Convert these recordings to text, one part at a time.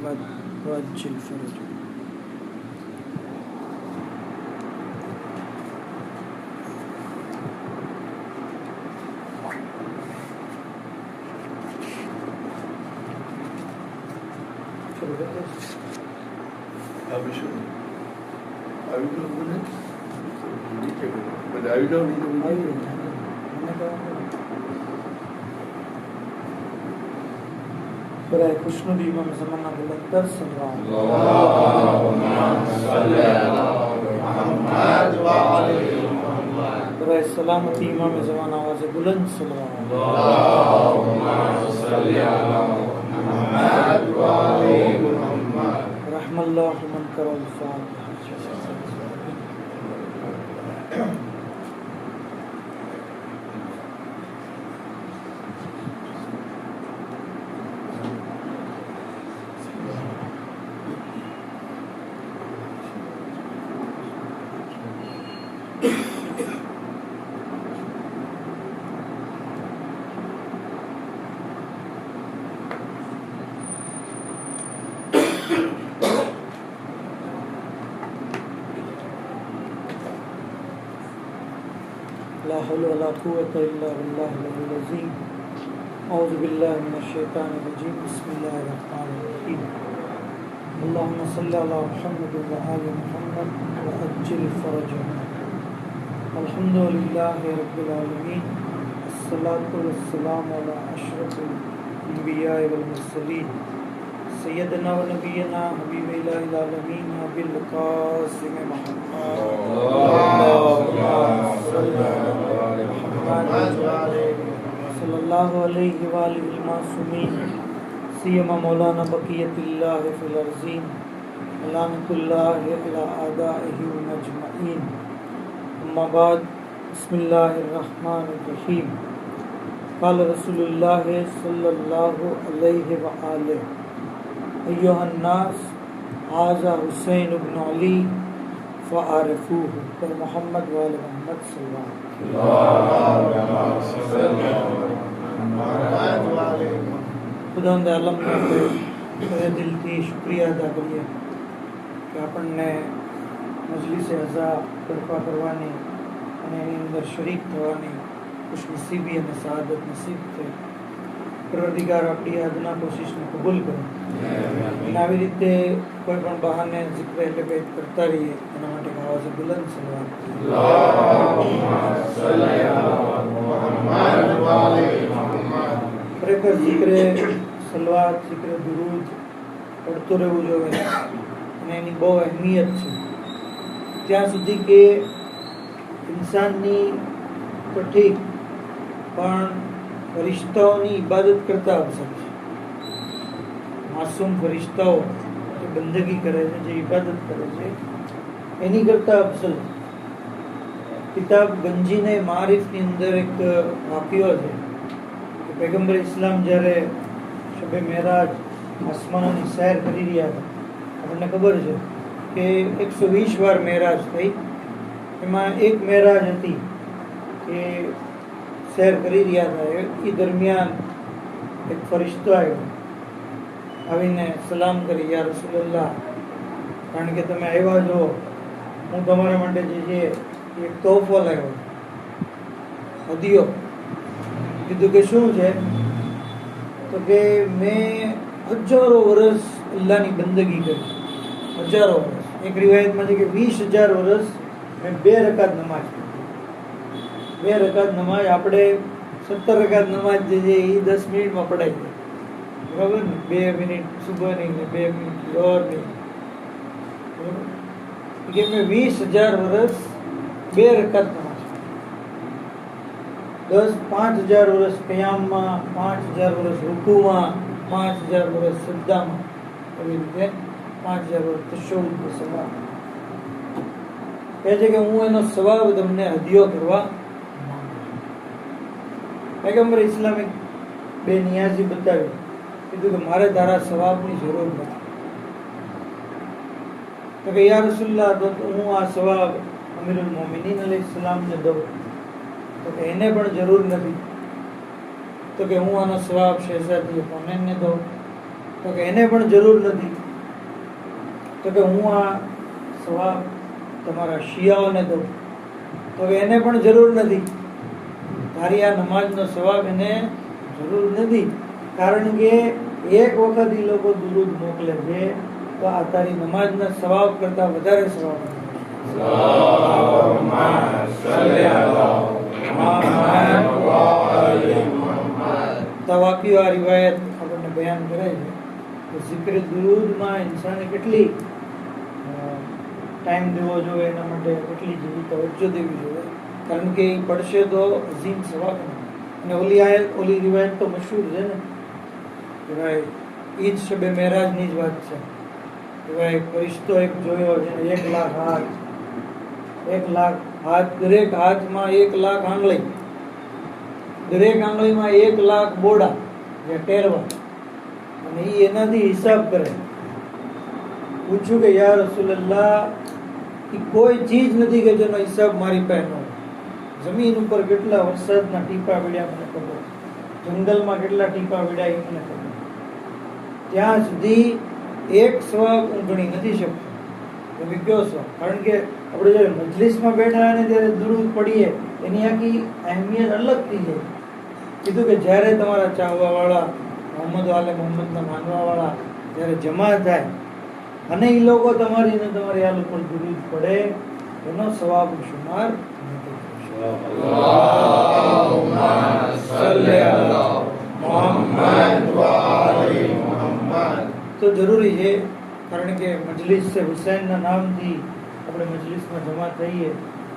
محمد وعجل فرجه. برائے خوشنودی امام زمانہ بلندر صلی اللہ علیہ وسلم. برائے سلامتی امام زمانہ آواز بلند صلی اللہ علیہ وسلم. رحم اللہ من کرو الفاتحہ. لا حول ولا قوة إلا بالله العلي العظيم. أعوذ بالله من الشيطان الرجيم. بسم الله الرحمن الرحيم. اللهم صل على محمد وآل محمد وعجل فرجهم. الحمد لله رب العالمين. الصلاة والسلام على أشرف الأنبياء والمرسلين سيدنا ونبينا حبيب إله العالمين أبي القاسم محمد صلى الله عليه وآله المعصومين سيما مولانا بقية الله في الأرضين لعنة الله إلى أعدائه أجمعين. أما بعد. بسم الله الرحمن الرحيم. قال رسول الله صلى الله عليه وآله أيها الناس هذا حسين بن علي فعرفوه. پر محمد وآل محمد صلی اللہ علیہ وسلم. خداوند عالم نے دل થી શુક્રિયા અદા કરીએ કે આપણને મજલિસ અઝા બરપા કરવાની અને એની અંદર શરીક થવાની ખુશનસીબી અને સઆદત નસીબ થઈ. પરવરદિગાર આપણી આજના કોશિશને કબૂલ કરો અને આવી રીતે કોઈ પણ બહાને જિક્ર એટલે બેત કરતા રહીએ એના માટે આવાજ બુલંદ સલવાત. ખરેખર જિક્રે સલવાત જિક્રે દુરૂદ પડતું રહેવું જોઈએ અને એની બહુ અહેમિયત છે. ત્યાં સુધી કે ઇન્સાનની તો ઠીક પણ ફરિશ્તાઓની ઇબાદત કરતા અફસર છે. માસૂમ ફરિશ્તાઓ જે બંદગી કરે છે, જે ઇબાદત કરે છે, એની કરતા અફસલ. કિતાબ ગંજીને મારિફની અંદર એક વાક્યો છે કે પૈગંબર ઇસ્લામ જ્યારે શબે મેરાજ આસમાનોની સૈર કરી રહ્યા હતા, આપણને ખબર છે કે 120 વાર મેરાજ થઈ. એમાં એક મેરાજ હતી કે સૈર કરી રહ્યા હતા. એ દરમિયાન એક ફરિશ્તો આવ્યો, આવીને સલામ કરી, યા રસૂલલ્લાહ, કારણ કે તમે આવ્યા છો, હું તમારા માટે જે છે એક તોહફો લાવ્યો, હદિયો. કીધું કે શું છે? તો કે મેં હજારો વર્ષ અલ્લાહની બંદગી કરી, હજારો વર્ષ. એક રિવાયતમાં છે કે 20,000 વર્ષ મેં 2 રકાત નમાજ કરી. 2 રકાત નમાજ, આપણે 17 રકાત નમાજ જે છે એ 10 મિનિટમાં પડાઈ જાય, બરાબર ને? 2 મિનિટ સુબહની ને 2 મિનિટ લોહરની. કે મેં 20,000 વર્ષ 2 રકાત નમાજ, 5,000 વર્ષ કયામમાં, 5,000 વર્ષ રૂકુમાં, 5,000 વર્ષ સજદામાં, એવી રીતે 5,000 વર્ષ તશહુદ સવા. કહે છે કે હું એનો સવાબ તમને હદિયો કરવા માંગુ છું. પૈગંબર ઇસ્લામે બે નિયાઝી બતાવી, કીધું કે મારે તારા સવાબની જરૂર નથી. તો કે યા રસૂલલ્લાહ, તો હું આ સવાબ અમીરુલ મોમિનીન અલૈહિસ્સલામને દઉં? તો કે એને પણ જરૂર નથી. તો કે હું આનો સવાબ શહેઝાદી હુનૈનને દઉં? તો તો કે એને પણ જરૂર નથી. તો કે હું આ સવાબ તમારા શિયાઓને દઉં. તો કે એને પણ જરૂર નથી. તારી આ નમાજનો સવાબ એને જરૂર નથી, કારણ કે એક વખત એ લોકો દુરૂદ મોકલે છે તો આ તારી નમાજના સવાબ કરતા વધારે સવાબ. તવાકીઓ આ રિવાયત આપણને બયાન કરે છે કે zikr દુરૂદમાં ઇન્સાને કેટલી ટાઈમ દેવો જોઈએ, એના માટે કેટલી જેવી તવજ્જો દેવી જોઈએ, કારણ કે એ પડશે તો અઝીમ સવાબ. અને ઓલી રિવાયત તો મશહૂર છે ને કે ભાઈ ઈદ શબે મેરાજની જ વાત છે કે ભાઈ ફરિશ્તો એક જોયો છે, 1 લાખ હાથ, 1 લાખ હાથ, દરેક હાથમાં 1 લાખ આંગળી, દરેક આંગળીમાં 1 લાખ બોડા જે ટેરવા, અને એ એનાથી હિસાબ કરે. પૂછ્યું કે યા રસૂલલ્લાહ, કોઈ ચીજ નથી કે જેનો હિસાબ મારી પાસે ન હોય. જમીન ઉપર કેટલા વરસાદના ટીપા પડ્યા મને ખબર, જંગલમાં કેટલા ટીપા પડ્યા એ મને ખબર, ત્યાં સુધી એક સવાબ હું ગણી નથી શકતો. તમે કયો છો, કારણ કે આપણે જ્યારે મજલિસમાં બેઠા અને ત્યારે દુરૂદ પડીએ એની આખી અહેમિયત અલગ થઈ જાય. કીધું કે જ્યારે તમારા ચાહવાવાળા મોહમ્મદ વાલે મોહમ્મદના માનવાવાળા જ્યારે જમા થાય અને એ લોકો તમારી ને તમારી હાલ ઉપર દુરૂદ પડે, એનો સવાબ શુમાર નથી. તો જરૂરી છે, કારણ કે મજલિસ છે હુસૈનના નામથી આપણે મજલિસમાં જમા થઈએ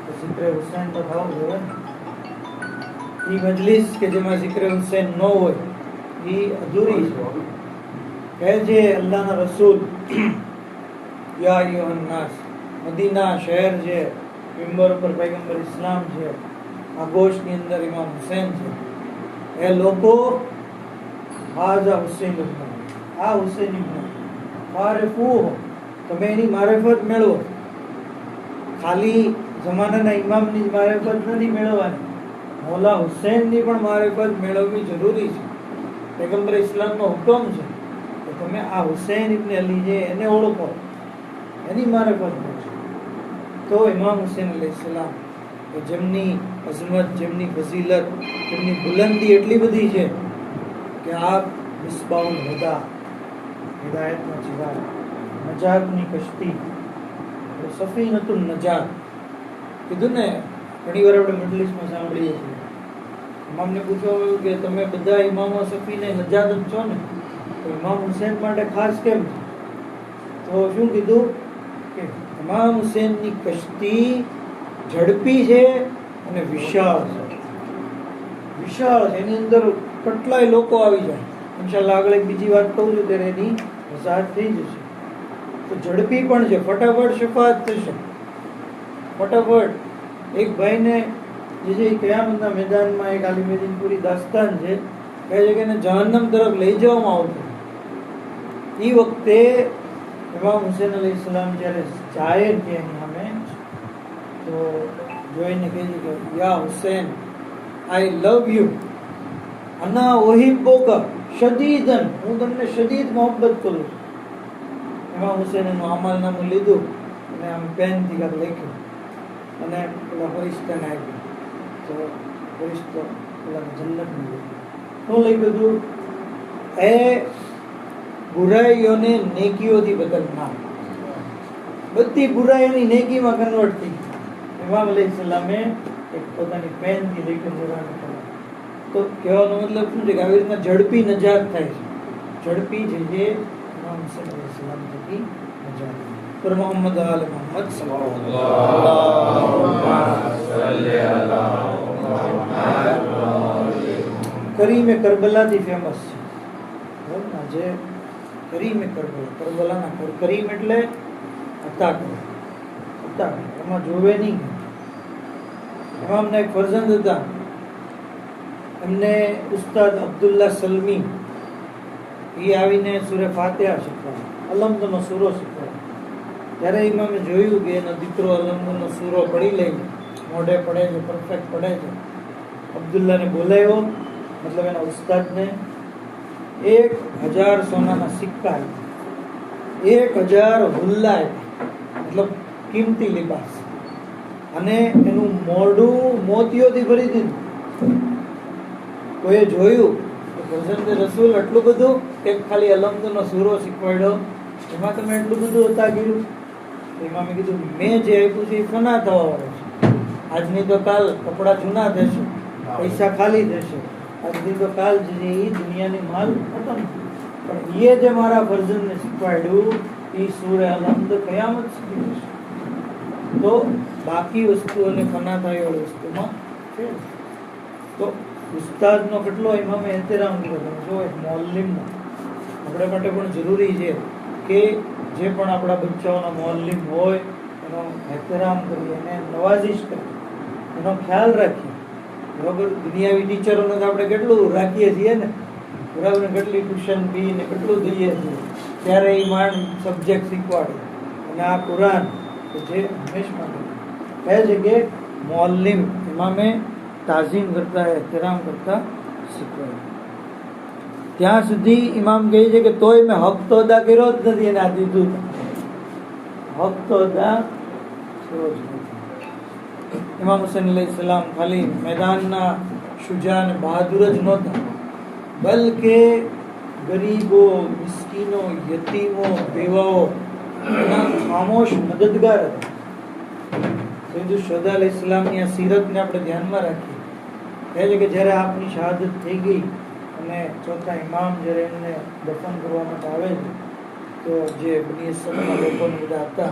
તો zikr હુસૈન તો થવું જોઈએ ને. એ મજલિસ કે જેમાં zikr હુસૈન ન હોય એ અધૂરી છે. કહે છે અલ્લાહના રસૂલ, યા અય્યુહન નાસ, મદીના શહેર છે, મિંબર ઉપર પૈગંબર ઇસ્લામ છે, આગોશની અંદર ઇમામ હુસૈન છે. એ લોકો હાઝા હુસૈન ઇબ્ન, આ હુસૈન ઇબ્ન મારિફૂહ, તમે એની મારિફત મેળવો. ખાલી જમાનાના ઇમામની જ મારિફત નથી મેળવવાની, મૌલા હુસૈનની પણ મારિફત મેળવવી જરૂરી છે. પૈગંબર ઇસ્લામનો હુકમ છે કે તમે આ હુસૈન ઇબ્ન અલી છે એને ઓળખો, એની મારિફત મેળવો. તો ઇમામ હુસૈન અલૈહિસ્સલામ કે જેમની અઝમત, જેમની ફઝીલત, જેમની બુલંદી એટલી બધી છે કે આ મિસ્બાઉલ હુદા, હિદાયતનો ચિરાગ, નજાતની કશ્તી, સફીનતુન નજાત કીધું ને. ઘણી વાર આપણે મજલિસમાં સાંભળીએ છીએ, ઇમામને પૂછવા કે તમે બધા ઇમામો સફીને નજાત જ છો ને, તો ઇમામ હુસૈન માટે ખાસ કેમ છે? તો શું કીધું કે ઇમામ હુસૈનની કશ્તી ઝડપી છે અને વિશાળ છે. વિશાળ છે, એની અંદર કેટલાય લોકો આવી જાય. ઇન્શાલ્લાહ આગળ એક બીજી વાત કહું છું ત્યારે એની વસાહત થઈ જશે. તો ઝડપી પણ છે, ફટાફટ શફાત થશે, ફટાફટ. એક ભાઈને જે છે કયામતના મેદાનમાં એક આલિમેદીન પૂરી દાસ્તાન છે, કહે છે કે એને જહન્નમ તરફ લઈ જવામાં આવતું. એ વખતે ઇમામ હુસૈન અલૈહિસ્સલામ જ્યારે જાય કે એની સામે તો જોઈને કહે છે કે યા હુસૈન, આઈ લવ યુ, અના ઉહિબ્બુકા શદીદન, હું તમને શદીદ મોહબ્બત કરું છું. ઇમામ હુસૈન એનું અમલનામું લીધું અને આમ પેનથી કાંઈક લખ્યું અને પેલા ફરિશ્તાને આપ્યું. તો ફરિશ્તો પેલા જન્નત મળ્યું. શું લખ્યું હતું? એ બુરાઈઓને નેકીઓથી બદલનાર, બધી બુરાઈઓની નેકીમાં કન્વર્ટ થઈ. ઇમામ અલૈહિસ્સલામે એક પોતાની પેનથી લખ્યું. તો કહેવાનો મતલબ શું છે કે આવી રીતના ઝડપી નજાત થાય છે. ઝડપી છે જે ઇમામ હુસૈન અલૈહિસ્સલામ થકી નજાત. પર મોહમ્મદ આલે મોહમ્મદ કરીમે કરબલાથી ફેમસ છે. જે કરીમે કરબલા, કરબલાના કરીમ એટલે હતા, એમાં જોવે નહીં. ઇમામના એક ફરજંદ હતા, એમને ઉસ્તાદ અબ્દુલ્લા સલમી એ આવીને સૂરે ફાતિહા શીખવાડે, અલમદનો સૂરો શીખવાડે. ત્યારે ઇમામે જોયું કે એનો દીકરો અલમદનો સૂરો પડી લે, મોઢે પડે છે, પરફેક્ટ પડે છે. અબ્દુલ્લાને બોલાવ્યો, મતલબ એના ઉસ્તાદને, 1000 સોનાના સિક્કા આપ્યા, 1000 હુલ્લા આપ્યા, મતલબ કિંમતી લિબાસ, અને એનું મોઢું મોતીઓથી ભરી દીધું. કોઈએ જોયું કે ફરઝંદે રસૂલ આટલું બધું, એક ખાલી અલમદનો સૂરો શીખવાડ્યો, એમાં તમે એટલું બધું હતા કર્યું? એમાં મેં કીધું મેં જે આપ્યું છે એ ફના થવા વાળું છે. આજની તો કાલ કપડાં જૂના થશે, પૈસા ખાલી થશે, આજની તો કાલ જે એ દુનિયાની માલ ખતમ. પણ એ જે મારા ફરઝંદને શીખવાડ્યું એ સૂરે અલમદ કયામત સુધી થશે. તો બાકી વસ્તુઓને ફના થાય વાળી વસ્તુમાં છે. તો ઉસ્તાદનો કેટલો ઇમામે એહતરામ કર્યો. તમે જો એક મોલ્લિમનો આપણે માટે પણ જરૂરી છે કે જે પણ આપણા બચ્ચાઓના મોલ્લિમ હોય એનો એહતરામ કરીએ, એને નવાઝીશ કરીએ, એનો ખ્યાલ રાખીએ. બરાબર, દુનિયાવી ટીચરોને તો આપણે કેટલું રાખીએ છીએ ને, બરાબર, કેટલી ટ્યુશન ફી ને કેટલું દઈએ છીએ, ત્યારે એ માંડ સબ્જેક્ટ શીખવાડે. અને આ કુરાન કે જે હંમેશા કહે છે કે મોલ્લિમ ઇમામે તાઝીમ કરતા, એહતરામ કરતા શીખવાડે. ત્યાં સુધી ઇમામ કહે છે કે તોય મેં હક તો અદા કર્યો જ નથી, એને આ દીધું હક તો અદા કર્યો જ નથી. ઇમામ હુસૈન અલૈહિસ્સલામ ખાલી મેદાનના શુજા અને બહાદુર જ નહોતા, બલકે ગરીબો, મિસ્કીનો, યતીમો, બેવાઓ એના ખામોશ મદદગાર હતા. સૈયદ શુહદા અલૈહિસ્સલામની આ સીરતને આપણે ધ્યાનમાં રાખીએ. કહે છે કે જ્યારે આપની શહાદત થઈ ગઈ અને ચોથા ઇમામ જ્યારે એમને દફન કરવા માટે આવે છે, તો જે બની અસદના લોકોને બધા હતા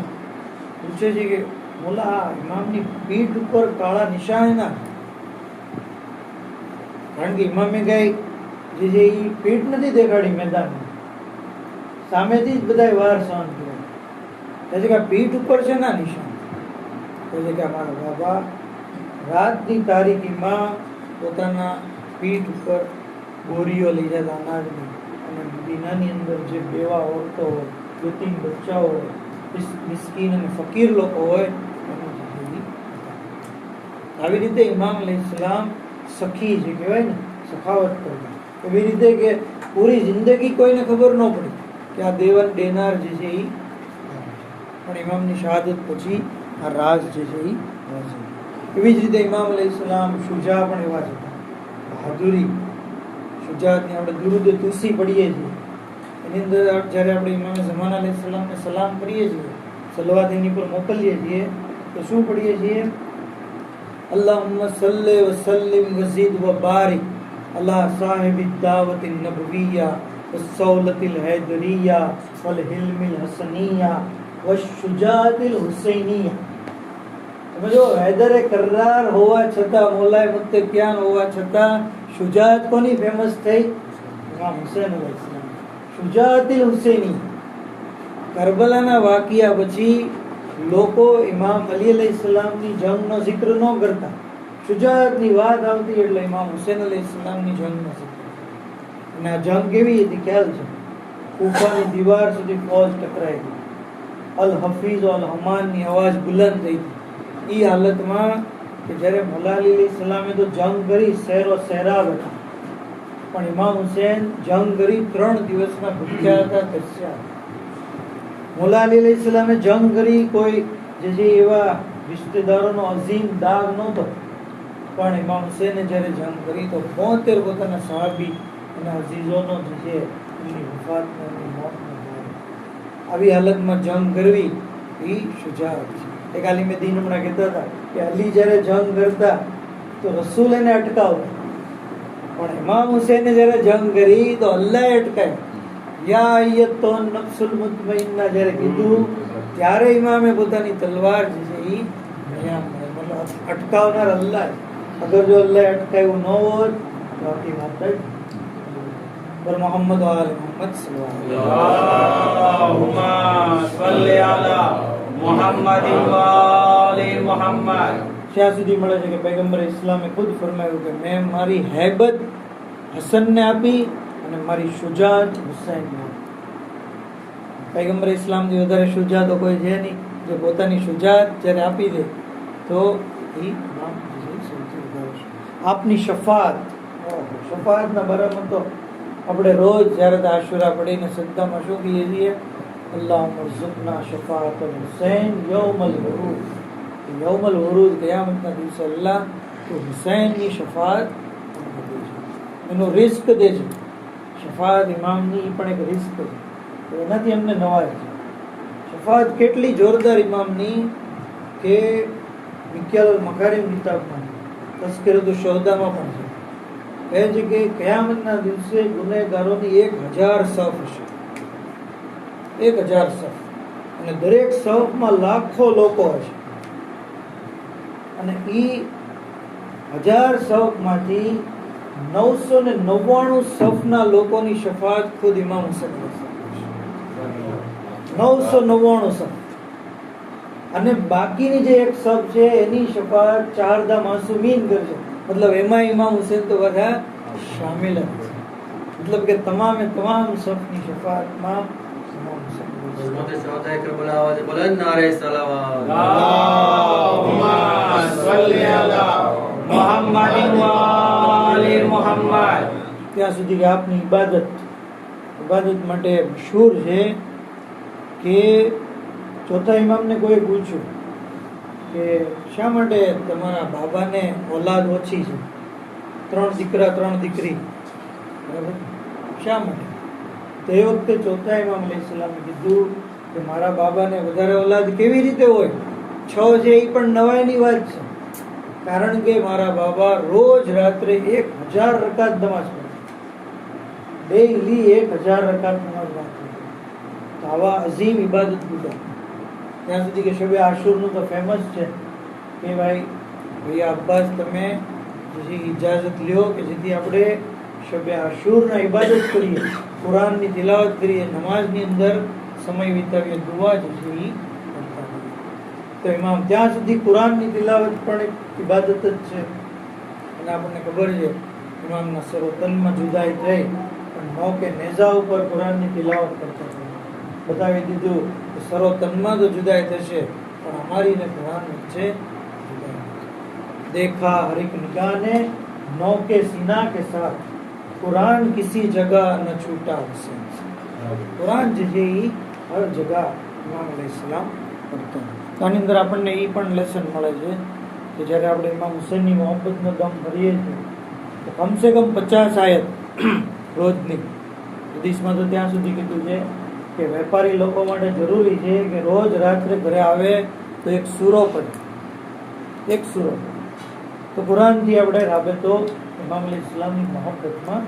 પૂછે છે કે મોલા આ ઇમામની પીઠ ઉપર કાળા નિશાન ના? કારણ કે ઇમામે કઈ જે એ પીઠ નથી દેખાડી મેદાનમાં, સામેથી જ બધા વાર સહન કર્યા. કહે છે કે આ પીઠ ઉપર છે ના નિશાન? કહે છે કે અમારા બાબા રાતની તારીખીમાં પોતાના પીઠ ઉપર બોરીઓ લઈ જતા અનાજની, અને મદીનાની અંદર જે બેવા ઓરતો હોય, યતીમ બચ્ચાઓ હોય, મિસ્કીન અને ફકીર લોકો હોય, આવી રીતે ઇમામ અલૈહિસ્સલામ સખી જે કહેવાય ને, સખાવત કરતા. એવી રીતે કે પૂરી જિંદગી કોઈને ખબર ન પડી કે આ દેવન દેનાર જે છે એ, પણ ઇમામની શહાદત પછી આ રાજ જે છે એ રાજ. એવી જ રીતે ઇમામ અલૈહિસ્સલામ શુજા પણ એવા જ હતા. બહાદુરી, શુજાતની આપણે દુરુદ તુસી પડીએ છીએ, એની અંદર જ્યારે આપણે ઇમામ ઝમાન અલૈહિસ્સલામને સલામ કરીએ છીએ, સલવાત એની પર મોકલીએ છીએ, તો શું પડીએ છીએ? અલ્લાહુમ્મા સલ્લિ વ સલ્લિમ વ ઝિદ વ બારિક અલા સાહિબિદ દાવતિન નબવિય્યા વસ્સૌલતિલ હૈદરિય્યા વલ હિલ્મિલ હસનિય્યા વશ્શુજાતિલ હુસૈનિય્યા. તમે જો, હૈદરે કર્રાર હોવા છતાં, મોલાએ મુત્તકિયાન હોવા છતાં શુજાત કોની ફેમસ થઈ? ઇમામ હુસૈન અલૈહિસ્સલામ. શુજાતિલ હુસૈની. કરબલાના વાકિયા પછી લોકો ઇમામ અલી અલૈહિસ્સલામની જંગનો જિક્ર ન કરતા, શુજાતની વાત આવતી એટલે ઇમામ હુસૈન અલૈહિસ્સલામની જંગનો જિક્ર. અને આ જંગ કેવી હતી ખ્યાલ છે? કૂફાની દીવાર સુધી ફૌજ ટકરાઈ ગઈ, અલ હફીઝ અલ હમાનની અવાજ બુલંદ થઈ હતી. એ હાલતમાં કે જ્યારે મોલા અલી અલૈહિસ્સલામે તો જંગ કરી, શહેરો સહેરાબ હતા, પણ ઇમામ હુસૈન જંગ કરી 3 દિવસના ભૂખ્યા હતા, તરસ્યા. મોલા અલી અલૈહિસ્સલામે જંગ કરી, કોઈ જે છે એવા રિશ્તેદારોનો અઝીમ દાગ નહોતો, પણ ઇમામ હુસૈને જ્યારે જંગ કરી તો 72 પોતાના સહાબી અને અઝીઝોનો જે છે એમની વફાતનો, એમની મોતનો દાગ. આવી હાલતમાં જંગ કરવી એ શુજાત છે. એક આલિમે દીન હમણાં કહેતા હતા કે અલી જ્યારે જંગ કરતા તો રસૂલ એને અટકાવતા, પણ ઇમામ હુસૈને જ્યારે જંગ કરી તો અલ્લાહે અટકાવ્યા. યા અય્યતુન નફ્સુલ મુતમઇન્ના જ્યારે કીધું, ત્યારે ઇમામે પોતાની તલવાર જે છે એ મતલબ અટકાવનાર અલ્લાહ. અગર જો અલ્લાહે અટકાવ્યું ન હોત તો આખી વાત જ પર મોહમ્મદ આલે મોહમ્મદ સલ્લલ્લાહુમ્મા સલ્લી અલા મુહમ્મદિન વ આલે મુહમ્મદ. ત્યાં સુધી મળે છે કે પૈગંબર ઇસ્લામે ખુદ ફરમાવ્યું કે મેં મારી હૈબત હસનને આપી અને મારી શુજાત હુસૈનને આપી. પૈગંબર ઇસ્લામથી વધારે શુજાત કોઈ છે નહીં, જે પોતાની શુજાત જ્યારે આપી દે તો એ સૌથી વધારે. આપની શફાત, શફાતના બારામાં તો આપણે રોજ જ્યારે આશુરા પડીને સજદામાં શું કહીએ છીએ? અલ્લાહુમ્મા ઝુકના શફાઅતલ હુસૈન યૌમલ વરૂદ. યૌમલ વરૂદ કયામતના દિવસે અલ્લાહ તો હુસૈનની શફાઅત એનો રિસ્ક દેજો. શફાઅત ઇમામની પણ એક રિસ્ક છે, તો એનાથી અમને નવાજ છે. શફાઅત કેટલી જોરદાર ઇમામની કે મિક્યાલ મકારીમ કિતાબમાં તસ્કીરતુ શુહદામાં પણ છે. કહે છે કે કયામતના દિવસે ગુનેગારોની 1000 સફ હશે. 1000 સફ, અને દરેક સફમાં લાખો લોકો હશે, અને ઈ 1000 સફમાંથી 999 સફના લોકોની શફાઅત ખુદ ઇમામ હુસૈન કરશે. 999 સફ, અને બાકીની જે એક સફ છે એની શફાઅત 4 દા માસૂમીન કરશે. મતલબ એમાં ઇમામ હુસૈન તો બધા શામિલ જ છે. મતલબ કે તમામે તમામ સફની શફાઅતમાં ઇમામ હુસૈન ત્યાં સુધી કે આપની ઇબાદત માટે મશહૂર છે કે ચોથા ઇમામને કોઈ પૂછ્યું કે શા માટે તમારા બાબાને ઓલાદ ઓછી છે? 3 દીકરા 3 દીકરી, બરાબર, શા માટે? તો એ વખતે ચોથા ઇમામ અલૈહિસ્સલામે કીધું કે મારા બાબાને વધારે ઓલાદ કેવી રીતે હોય? 6 છે એ પણ નવાઈની વાત છે, કારણ કે મારા બાબા રોજ રાત્રે 1000 રકાત નમાઝ પઢે. ડેઈલી 1000 રકાત નમાઝ પઢે. તો આવા અઝીમ ઇબાદત ગુજાર. ત્યાં સુધી કે શબે આશુરનું તો ફેમસ છે કે ભાઈ અબ્બાસ તમે ઇજાઝત લ્યો કે જેથી આપણે શબે આશુરના ઇબાદત કરીએ, કુરાનની તિલાવત કરીએ, નમાઝની અંદર સમય વિતાવીએ, દુઆ જે છે એ કરતા હોઈએ. તો ઇમામ ત્યાં સુધી કુરાનની તિલાવત પણ એક ઇબાદત જ છે, અને આપણને ખબર છે ઇમામના સરોતનમાં જુદાઈ થઈ પણ નો કે નેઝા ઉપર કુરાનની તિલાવત કરતા હતા. બતાવી દીધું કે સરોતનમાં તો જુદાઈ થશે પણ અમારી ને કુરાન વચ્ચે જુદાઈ. देखा हर एक निगाह ने नौ के सीना के साथ कुरान किसी जगह न छूटा हुसैन से. કુરાન જે છે એ હર જગા ઇમામ અલૈહિસ્સલામ કરતા. આની અંદર આપણને એ પણ લેસન મળે છે કે જ્યારે આપણે ઇમામ હુસૈનની મોહબ્બતનો દમ ભરીએ છીએ તો કમસે કમ 50 આયત રોજની. હદીસમાં તો ત્યાં સુધી કીધું છે કે વેપારી લોકો માટે જરૂરી છે કે રોજ રાત્રે ઘરે આવે તો એક સૂરો પડે, એક સૂરો. તો કુરાનથી આપણે રાબેતો ઇમામ અલૈહિસ્સલામની મોહબ્બતમાં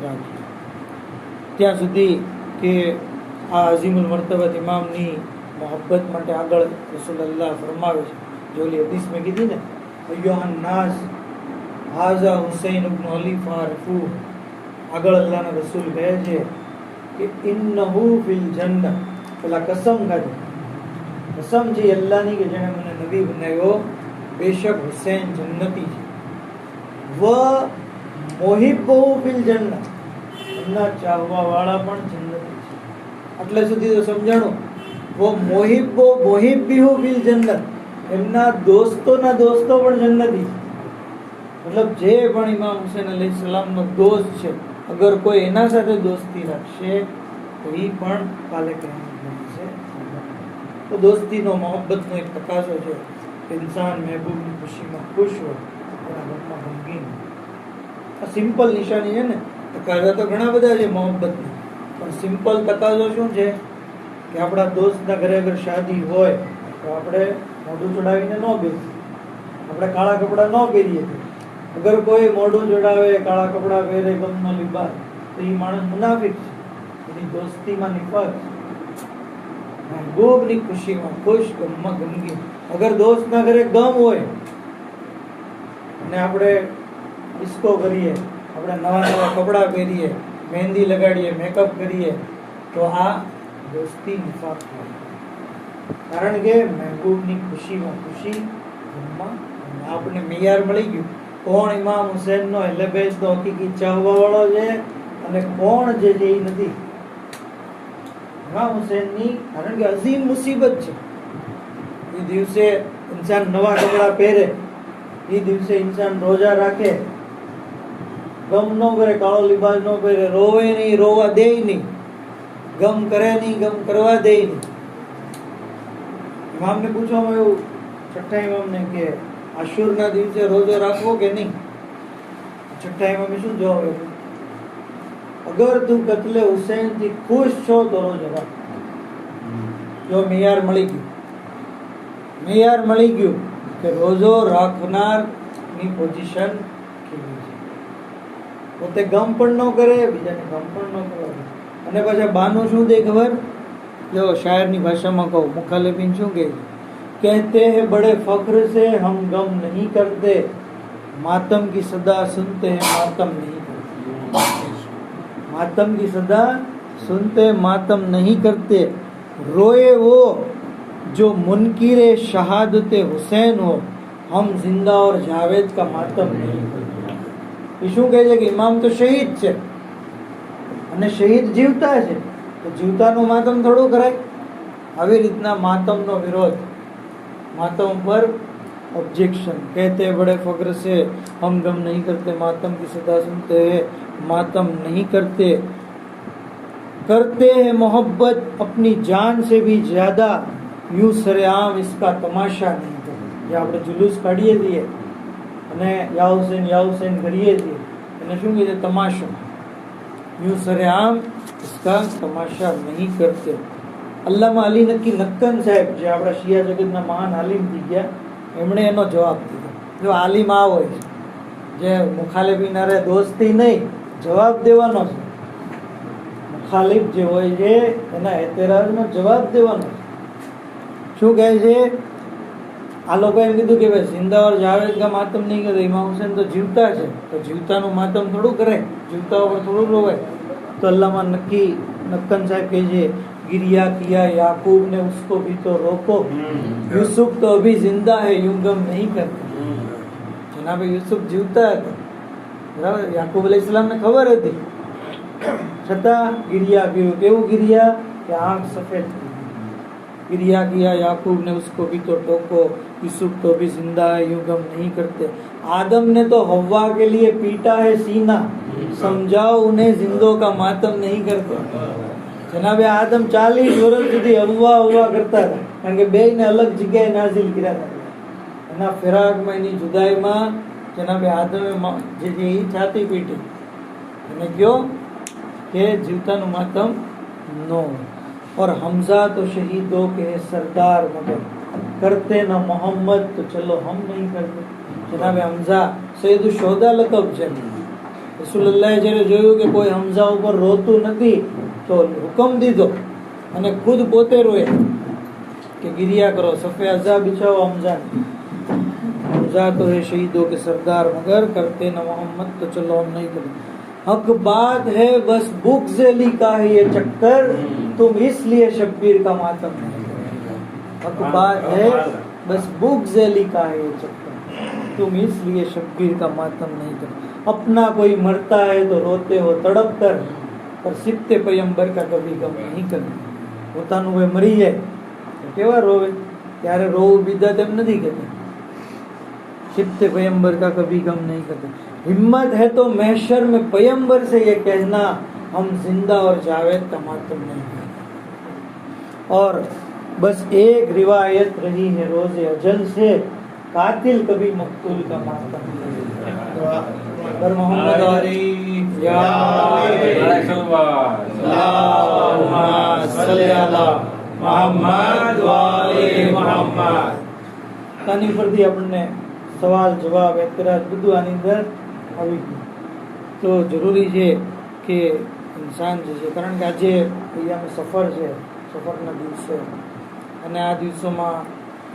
રાખીએ. ત્યાં સુધી કે આ અઝીમુલ મર્તબત ઇમામની મોહબ્બત માટે આગળ રસૂલુલ્લાહ ફરમાવે છે, જો ઓલી હદીસ મેં કીધી ને, અય્યુહન નાસ હાઝા હુસૈન ઇબ્ન અલી ફારફુ. આગળ અલ્લાહના રસૂલ કહે છે કે ઇન્નહુ ફિલ જન્નહ. પેલા કસમ ખાધી, કસમ છે અલ્લાહની કે જેણે મને નબી બનાવ્યો, બેશક હુસૈન જન્નતી છે. વ મોહિબ્બહુ ફિલ જન્નહ. એમના ચાહવા વાળા પણ જન્નતી છે. એટલે સુધી તો સમજાણું. વો મોહિબ્બો મોહિબ્બીહુ ફિલ જન્નત. એમના દોસ્તોના દોસ્તો પણ જન્નતી છે. મતલબ જે પણ ઇમામ હુસૈન અલૈહિસ્સલામનો દોસ્ત છે, અગર કોઈ એના સાથે દોસ્તી રાખશે તો એ પણ કાલે કયામત છે. તો દોસ્તીનો મોહબ્બતનો એક તકાજો છે. ઇન્સાન મહેબૂબની ખુશીમાં ખુશ હોય, એના ઘરમાં ગમગીન. આ સિમ્પલ નિશાની છે ને. તકાજા તો ઘણા બધા છે મોહબ્બતના, પણ સિમ્પલ તકાજો શું છે કે આપણા દોસ્તના ઘરે અગર શાદી હોય તો આપણે મોઢું ચડાવીને ન બેસીએ, આપણે કાળા કપડાં ન પહેરીએ. અગર કોઈ મોઢું ચડાવે, કાળા કપડાં પહેરે, ગમનો લિબાસ, તો એ માણસ મુનાફિક છે, એની દોસ્તીમાં નિફાક છે. મહેબૂબની ખુશીમાં ખુશ, ગમમાં ગમગીન. અગર દોસ્તના ઘરે ગમ હોય અને આપણે ડિસ્કો કરીએ, આપણે નવા નવા કપડાં પહેરીએ, મહેંદી લગાડીએ, મેકઅપ કરીએ, તો આ દોસ્તી નિફાક થાય. કારણ કે મહેબૂબની ખુશીમાં ખુશી, ગમમાં. આપણે મિયાર મળી ગયું કોણ ઇમામ હુસૈનનો અહેલે બેતનો હકીકી ચાહવા વાળો છે અને કોણ જે છે એ નથી. ઇમામ હુસૈનની, કારણ કે અઝીમ મુસીબત છે. એ દિવસે ઇન્સાન નવા કપડા પહેરે, એ દિવસે ઇન્સાન રોજા રાખે, ગમ ન કરે, કાળો લિબાસ ન પહેરે, રોવે નહીં, રોવા દે નહીં, ગમ કરે નહીં, ગમ કરવા દે નહીં. ઇમામને પૂછવામાં એવું, છઠ્ઠા ઇમામને કે આશુરના દિવસે રોજો રાખવો કે નહીં? છઠ્ઠા ઇમામે શું જવાબ આપ્યો? અગર તું કત્લે હુસૈન થી ખુશ છો તો રોજો રાખ. જો મેયાર મળી ગયું કે રોજો રાખનાર ની પોઝિશન કેવી છે. પોતે ગમ પણ ન કરે, બીજાને ગમ પણ ન કરે. અને પાછા બાનું શું દે ખબર? જો શાયરની ભાષામાં કહું, મુખાલિફીન શું કહે? કહેતે હૈ બડે ફખ્ર से हम गम नहीं करते, मातम की सदा सुनते हैं मातम नहीं करते. मातम की सदा सुनते मातम नहीं करते. रोए वो जो मुनकिरे शहादते हुसैन हो, हम जिंदा और जावेद का मातम नहीं करते. એ શું કહે છે કે ઇમામ તો શહીદ છે અને શહીદ જીવતા છે, તો જીવતાનું માતમ થોડું કરાય? આવી રીતના માતમનો વિરોધ, मातम पर ऑब्जेक्शन. कहते बड़े फख्र से हम गम नहीं करते, मातम की सदा सुनते हैं मातम नहीं करते. करते हैं मोहब्बत अपनी जान से भी ज्यादा, यूं सरेआम इसका तमाशा नहीं करते. જે આપણે જુલુસ કાઢીએ છીએ અને યા હુસૈન કરીએ છીએ, એને શું કહે છે? તમાશો. यूं सरेआम इसका तमाशा नहीं करते. અલ્લામા અલી નકી નક્કન સાહેબ, જે આપણા શિયા જગતના મહાન આલિમ થઈ ગયા, એમણે એનો જવાબ દીધો. જો આલિમ આ હોય છે, જે મુખાલિફીન હારે દોસ્તી નહીં, જવાબ દેવાનો છે. મુખાલિફ જે હોય છે એના એતરાજનો જવાબ દેવાનો છે. શું કહે છે? આ લોકો એમ કીધું કે ભાઈ જિંદા ઓર જાવેદ કા માતમ નહીં કરે. ઇમામ હુસૈન તો જીવતા છે, તો જીવતાનું માતમ થોડું કરે, જીવતા ઉપર થોડું રોવાય. તો અલ્લામા નક્કન સાહેબ કહે છે, गिरिया किया याकूब ने उसको भी तो रोको, यूसुफ तो अभी जिंदा है यूं गम नहीं करते. जनाब यूसुफ जीवता હતા, બરાબર? યાકૂબ અલૈહિસ્સલામ ને ખબર હતી, છતાં ગિરિયા કર્યું. કેવું ગિરિયા? કે આંખ સફેદ થઈ ગઈ. गिरिया किया याकूब ने उसको भी तो टोको, यूसुफ तो भी जिंदा है यूं गम नहीं करते. आदम ने तो हव्वा के लिए पीटा है सीना, समझाओ उन्हें जिंदों का मातम नहीं करते. જનાબે આદમ 40 વર્ષ સુધી હવા કરતા હતા, કારણ કે બેયને અલગ જગ્યાએ નાઝિલ કર્યા હતા. એના ફિરાકમાં, એની જુદાઈમાં જનાબે આદમે જે છાતી પીટી અને કયો કે જીવતાનું માતમ નો. और हमजा तो शहीदों के सरदार मगर करते न मोहम्मद तो चलो हम नहीं करते. જનાબે હમઝા સૈયદુ શોદા લકબ છે. રસૂલુલ્લાહે જ્યારે જોયું કે કોઈ હમઝા ઉપર રોતું નથી, તો હુકમ દીધો અને ખુદ પોતે રોય કે ગિરિયા કરો, સફે અઝા બિછાઓ હમઝા. હમઝા તો હે શહીદો કે સરદાર મગર કરતે ન મોહમ્મદ તો ચલો હમ નહીં કરते. हक बात है बस बुग़्ज़ अली का है ये चक्कर, तुम इसलिए शब्बीर का मातम नहीं करते. हक बात है बस बुग़्ज़ अली का है ये चक्कर, तुम इसलिए शब्बीर का मातम नहीं करते. अपना कोई मरता है तो रोते हो तड़प कर, पर सिफ्ते पैगंबर का कभी गम नहीं करते. પોતાનું કોઈ મરી જાય તો કેવા રોવે? ત્યારે રોવું બિદઅત એમ નથી કહેતા. सिफ्ते पैगंबर का कभी गम नहीं करते. हिम्मत है तो महशर में पैगंबर से ये कहना, हम जिंदा और जावेद का मातम नहीं करते. और बस एक रिवायत रही है रोज़े अजल से, कातिल कभी मक़तूल का मातम नहीं करता. पर मोहम्मद वाली या सल्लल्लाहु मोहम्मद वाले मोहम्मद. તાની પરથી આપણને સવાલ જવાબ એતરાજ બધું આની અંદર આવી ગયું. તો જરૂરી છે કે ઇન્સાન જે છે, કારણ કે આજે અહીંયા સફર છે, સફરના દિવસો, અને આ દિવસોમાં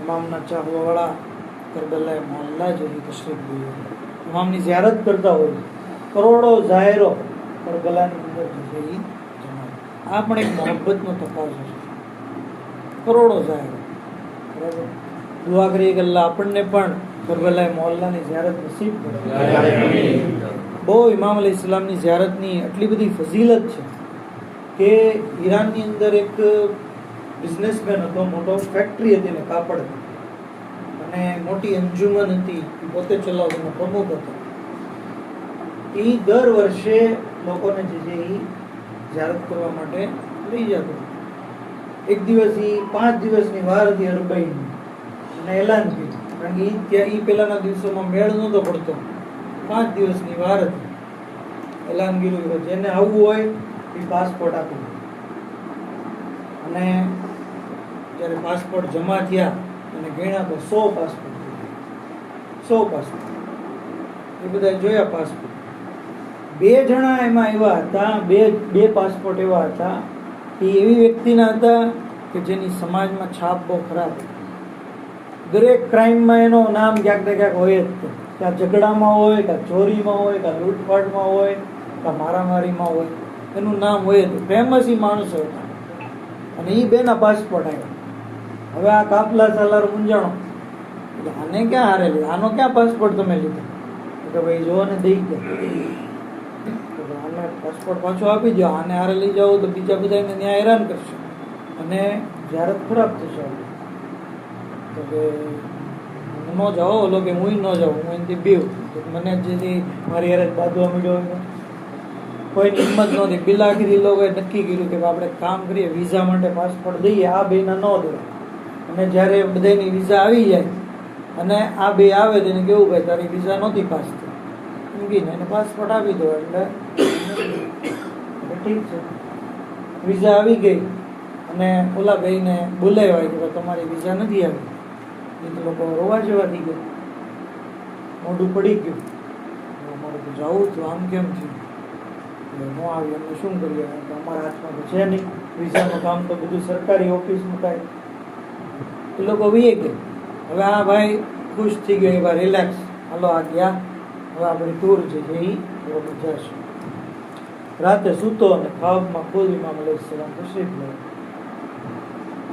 ઇમામના ચાહવાવાળા કરબલાએ મોહલ્લા જેવી તશરીફ લઈએ, ઇમામની ઝિયારત કરતા હોય છે. કરોડો જાહેરો કરબલાની અંદર જે છે એ જમાય. આ પણ એક મોહબ્બતનો તકાજો છે. કરોડો જાહેરો, બરાબર. દુઆ કરીએ કે અલ્લાહ આપણને પણ કરબલાએ મોહલ્લાની ઝિયારત નસીબ કરે. બહુ ઇમામ અલૈહિસ્સલામની ઝિયારતની આટલી બધી ફઝીલત છે કે ઈરાનની અંદર એક બિઝનેસમેન હતો, મોટો ફેક્ટરી હતી ને કાપડની, અને મોટી અંજુમન હતી, પોતે ચલાવતો પ્રમુખ હતો. એ દર વર્ષે લોકોને જે છે એ ઝિયારત કરવા માટે લઈ જતો. એક દિવસ એ 5 દિવસની વાર હતી અરબાઈની, અને એલાન કર્યું, કારણ કે ત્યાં એ પહેલાના દિવસોમાં મેળ નહોતો પડતો. 5 દિવસની વાર હતી. એલાન કર્યું કે જેને આવવું હોય એ પાસપોર્ટ આપી દે. અને જ્યારે પાસપોર્ટ જમા થયા અને ગણ્યા તો 100 પાસપોર્ટ, 100 પાસપોર્ટ. એ બધા જોયા પાસપોર્ટ. 2 જણા એમાં એવા હતા, બે પાસપોર્ટ એવા હતા કે એવી વ્યક્તિના હતા કે જેની સમાજમાં છાપ બહુ ખરાબ હતી. દરેક ક્રાઇમમાં એનો નામ ક્યાંક ને ક્યાંક હોય જ છે. ક્યાં ઝઘડામાં હોય, કાં ચોરીમાં હોય, કાં લૂંટફાટમાં હોય, કાં મારામારીમાં હોય, એનું નામ હોય જ. ફેમસ એ માણસો હતા. અને એ બેના પાસપોર્ટ આવ્યા. હવે આ કાપલા સાલાર મૂંઝાણો, આને ક્યાં હારેલી, આનો ક્યાં પાસપોર્ટ તમે લીધો? કે ભાઈ જો ને દઈ ગયા, આને પાસપોર્ટ પાછો આપી દો, આને હારે લઈ જાઓ તો બીજા બધાને ત્યાં હેરાન કરશે અને ઝારત ખરાબ થશે. તો કે હું ન જાઓ, ઓલો કે હું ન જાઉં, હું એનાથી બીવ. મને જે મારી યારે બાંધવા મળ્યો, કોઈની હિંમત નહોતી. બિલાખરી લોકોએ નક્કી કર્યું કે આપણે કામ કરીએ, વિઝા માટે પાસપોર્ટ દઈએ, આ બેના ન દેવાય. અને જ્યારે બધાની વિઝા આવી જાય અને આ બે આવે તો એને કેવું, ભાઈ તારી વિઝા નહોતી પાસ થઈ, મૂકીને એને પાસપોર્ટ આપી દો. એટલે ઠીક છે, વિઝા આવી ગઈ અને ઓલા ભાઈને બોલાવ્યા કે ભાઈ તમારી વિઝા નથી આવી. એ તો લોકો રોવા જેવા થઈ ગયા, મોઢું પડી ગયું. અમારે તો જવું હતું, આમ કેમ થયું, ન આવી, અમે શું કરીએ, અમારા હાથમાં તો છે નહીં. વિઝાનું કામ તો બધું સરકારી ઓફિસમાં થાય. એ લોકો વીએ ગયા. હવે આ ભાઈ ખુશ થઈ ગયો, એ ભાઈ રિલેક્સ, હાલો આ ગયા, હવે આપણી ટૂર છે જે એ બરોબર જશે. રાતે સૂતો અને ખ્વાબમાં ખુદ ઇમામ અલૈહિસ્સલામ તશરીફ લાવ્યા.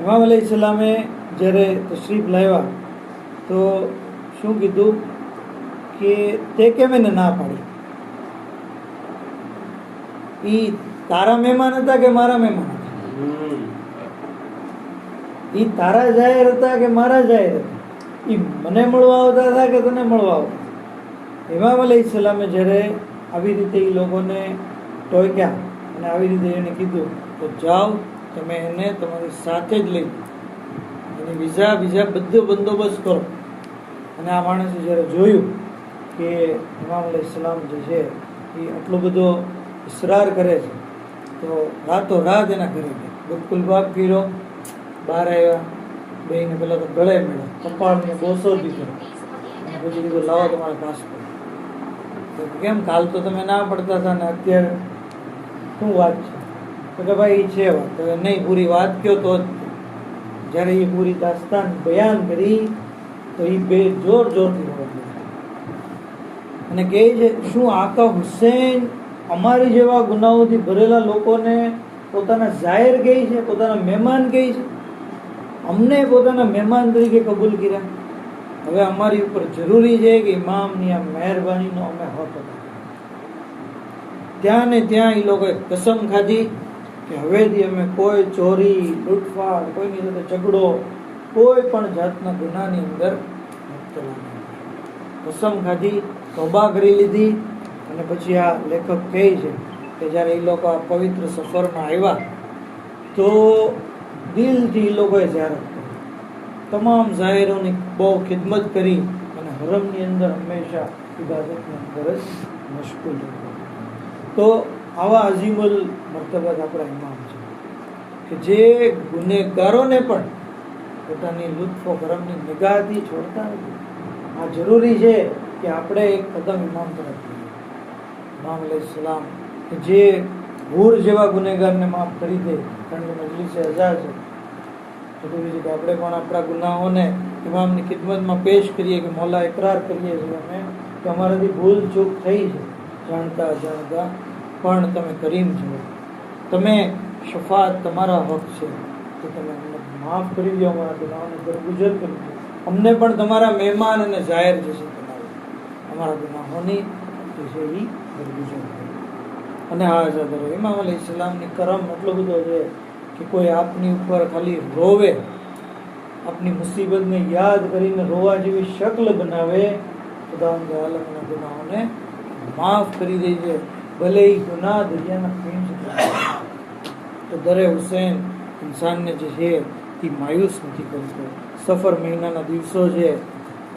ઇમામ અલૈહિસ્સલામે જ્યારે તશરીફ લાવ્યા તો શું કીધું કે તે કેમ એને ના પાડી? એ તારા મહેમાન હતા કે મારા મહેમાન હતા? એ તારા જાહેર હતા કે મારા જાહેર હતા? એ મને મળવા આવતા હતા કે તને મળવા આવતા? ઇમામ અલૈહિસ્સલામે જ્યારે આવી રીતે એ લોકોને ટોક્યા અને આવી રીતે એને કીધું તો જાઓ તમે એને તમારી સાથે જ લઈ, એની વિઝા બધો બંદોબસ્ત કરો. અને આ માણસે જ્યારે જોયું કે ઇમામ અલૈહિસ્સલામ જે છે એ આટલો બધો ઇસરાર કરે છે, તો રાતોરાત એના ઘરે ગયા. બિલકુલ બાપ કર્યો, બહાર આવ્યા, બેને પેલા તો ગળે મળ્યા, કપાળને બોસો દીધો અને પછી કીધું લાવો તમારા પાસપોર્ટ. તો કેમ કાલ તો તમે ના પડતા હતા ને અત્યારે શું વાત છે? તો કે ભાઈ એ છે વાત. તો નહીં, પૂરી વાત કયો તો જ. જ્યારે એ પૂરી દાસ્તાન બયાન કરી તો એ બે જોરથી રોવા અને કહે છે, શું આકા હુસૈન અમારી જેવા ગુનાઓથી ભરેલા લોકોને પોતાના જાહેર કહે છે, પોતાના મહેમાન કહે છે? અમને પોતાના મહેમાન તરીકે કબૂલ કર્યા. હવે અમારી ઉપર જરૂરી છે કે ઇમામની આ મહેરબાનીનો અમે હક અદા. ત્યાં ને ત્યાં એ લોકોએ કસમ ખાધી કે હવેથી અમે કોઈ ચોરી, લૂંટફાટ, કોઈની સાથે ઝઘડો, કોઈ પણ જાતના ગુનાની અંદર મુબતલા નહીં. કસમ ખાધી, તોબા કરી લીધી. અને પછી આ લેખક કહે છે કે જ્યારે એ લોકો આ પવિત્ર સફરમાં આવ્યા તો દિલથી એ લોકોએ ઝિયારત કરી, તમામ ઝાહિરોની બહુ ખિદમત કરી અને હરમની અંદર હંમેશા ઇબાદતની અંદર જ મશગુલ હતા. તો આવા અઝીમુલ મર્તબત આપણા ઇમામ છે કે જે ગુનેગારોને પણ પોતાની લુત્ફો કરમની નિગાહથી છોડતા નથી. આ જરૂરી છે કે આપણે એક કદમ ઇમામ તરફ લઈએ. ઇમામ અલૈહિસ્સલામ કે જે હૂર જેવા ગુનેગારને માફ કરી દે, કારણ કે મજલિસે અઝા છે. જરૂરી છે કે આપણે પણ આપણા ગુનાહોને ઇમામની ખિદમતમાં પેશ કરીએ કે મોલા ઇકરાર કરીએ છીએ અમે કે અમારાથી ભૂલ ચૂક થઈ છે, જાણતા અજાણતા, પણ તમે કરીમ છો, તમે શફાત, તમારા હક છે તો તમે અમને માફ કરી દો, અમારા ગુનાહોને દરગુજર કરી દો. અમને પણ તમારા મહેમાન અને જાહેર જે છે અમારા ગુનાહોની જે છે એ દરગુજર કરે. અને હા આઝાદરો ઇમામ અલૈહિસ્સલામની કરમ એટલો બધો છે કે કોઈ આપની ઉપર ખાલી રોવે, આપની મુસીબતને યાદ કરીને રોવા જેવી શક્લ બનાવે, ખુદાવંદ આલમના ગુનાહોને માફ કરી દેજે, ભલે એ ગુનાહ દરિયાના ફેણ જેટલા. તો દરે હુસૈન ઇન્સાનને જે છે એ માયુસ નથી કરતો. સફર મહિનાના દિવસો છે,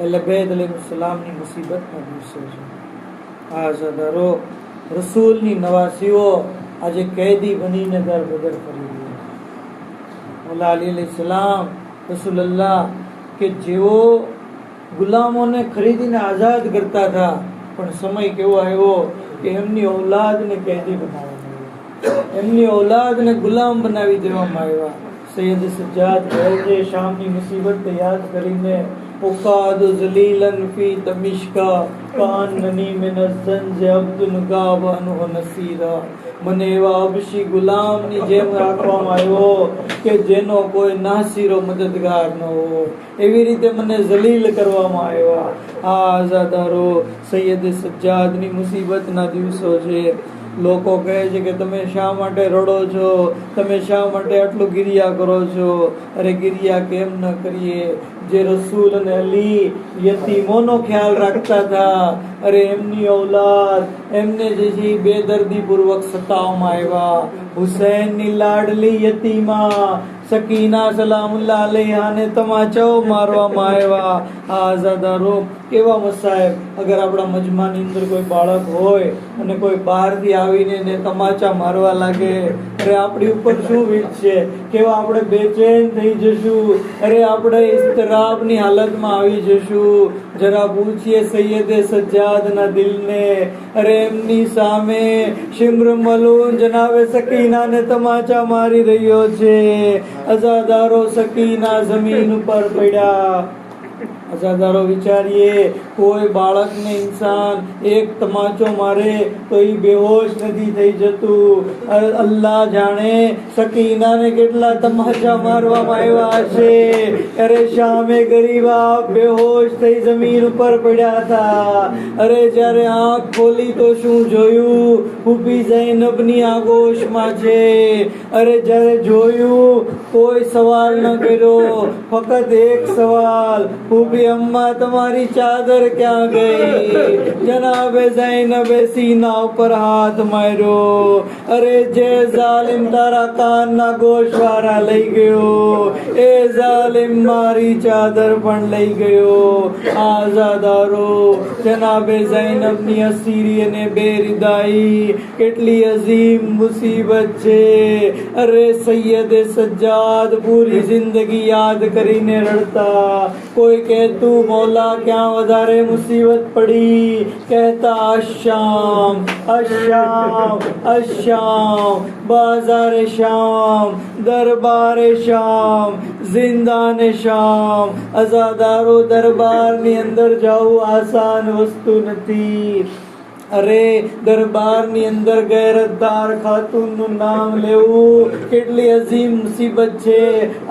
અલબેદ અલૈહિસ્સલામની મુસીબતના દિવસો છે. આ અઝાદારો રસૂલની નવાસીઓ આજે કેદી બનીને દર બદર ફરી રહ્યા. મોલા અલી અલૈહિસ્સલામ રસૂલુલ્લાહ કે જેઓ ગુલામોને ખરીદીને આઝાદ કરતા હતા, પણ સમય કેવો આવ્યો કે એમની ઔલાદને કેદી બનાવવામાં આવ્યા, એમની ઔલાદને ગુલામ બનાવી દેવામાં આવ્યા. સૈયદ સજ્જાદ કહે છે, શામની મુસીબત યાદ કરીને ઉકાદ ઝલીલન ફી દમિશ્કા કાનની મિન અઝંજ અબ્દુલ ગાબાનુ નસીરા. મને એવા અબશી ગુલામની જેમ રાખવામાં આવ્યો કે જેનો કોઈ નાસીરો મદદગાર ન હોય, એવી રીતે મને ઝલીલ કરવામાં આવ્યા. આ આઝાદારો સૈયદ સજ્જાદની મુસીબતના દિવસો છે. લોકો કહે છે કે તમે શા માટે રડો છો, તમે શા માટે આટલું ગિરિયા કરો છો? અરે ગિરિયા કેમ ન કરીએ? જે રસૂલ અને અલી યતીમોનો ખ્યાલ રાખતા હતા, અરે એમની ઔલાદ એમને જે છે બેદર્દી પૂર્વક સતાવવામાં આવ્યા. હુસૈનની લાડલી યતીમા સકીના સલામુલ્લાહ અલૈહાને તમાચાઓ મારવામાં આવ્યા. આ આઝાદારો કેવા મસાહેબ! અગર આપણા મજમાની અંદર કોઈ બાળક હોય અને કોઈ બહારથી આવીને એને તમાચા મારવા લાગે, અરે આપણી ઉપર શું વીતશે? કેવા આપણે બેચેન થઈ જશું, અરે આપણે ઇસ્તરાબની હાલતમાં આવી જશું. જરા પૂછીએ સૈયદે સજ્જાદના દિલને, અરે એમની સામે શિમ્ર મલૂન જનાબે સકીનાને તમાચા મારી રહ્યો છે. અઝાદારો સકીના જમીન ઉપર પડ્યા. અઝાદારો વિચારીએ, કોઈ બાળકને ઇન્સાન એક તમાચો મારે તો એ બેહોશ નથી થઈ જતું. અલ્લાહ જાણે સકીનાને કેટલા તમાચા મારવામાં આવ્યા છે. અરે શામે ગરીબા બેહોશ થઈ જમીન ઉપર પડ્યા હતા. અરે જ્યારે આંખ ખોલી તો શું જોયું? ફૂફી ઝૈનબની આગોશમાં છે. અરે જ્યારે જોયું, કોઈ સવાલ ન કર્યો, ફક્ત એક સવાલ, ફૂફી અમ્મા તમારી ચાદર ક્યાં ગઈ? જનાબે ઝૈનબે સીના ઉપર હાથ માર્યો. અરે જે ઝાલિમ તારા કાનના ગોશવારા લઈ ગયો, એ ઝાલિમ મારી ચાદર પણ લઈ ગયો. આઝાદારો જનાબે ઝૈનબની અસીરી અને બેરિદાઈ કેટલી અઝીમ મુસીબત છે. અરે સૈયદે સજ્જાદ પૂરી જિંદગી યાદ કરીને રડતા. કોઈ કે તું મૌલા ક્યાં વધારે મુસીબત પડી? કહેતા અશામ અશામ અશામ, બાઝારે શામ, દરબારે શામ, જિંદાને શામ. અઝાદારો દરબારની અંદર જવું આસાન વસ્તુ નથી. અરે દરબારની અંદર ગૈરતદાર ખાતુનનું નામ લેવું કેટલી અઝીમ મુસીબત છે.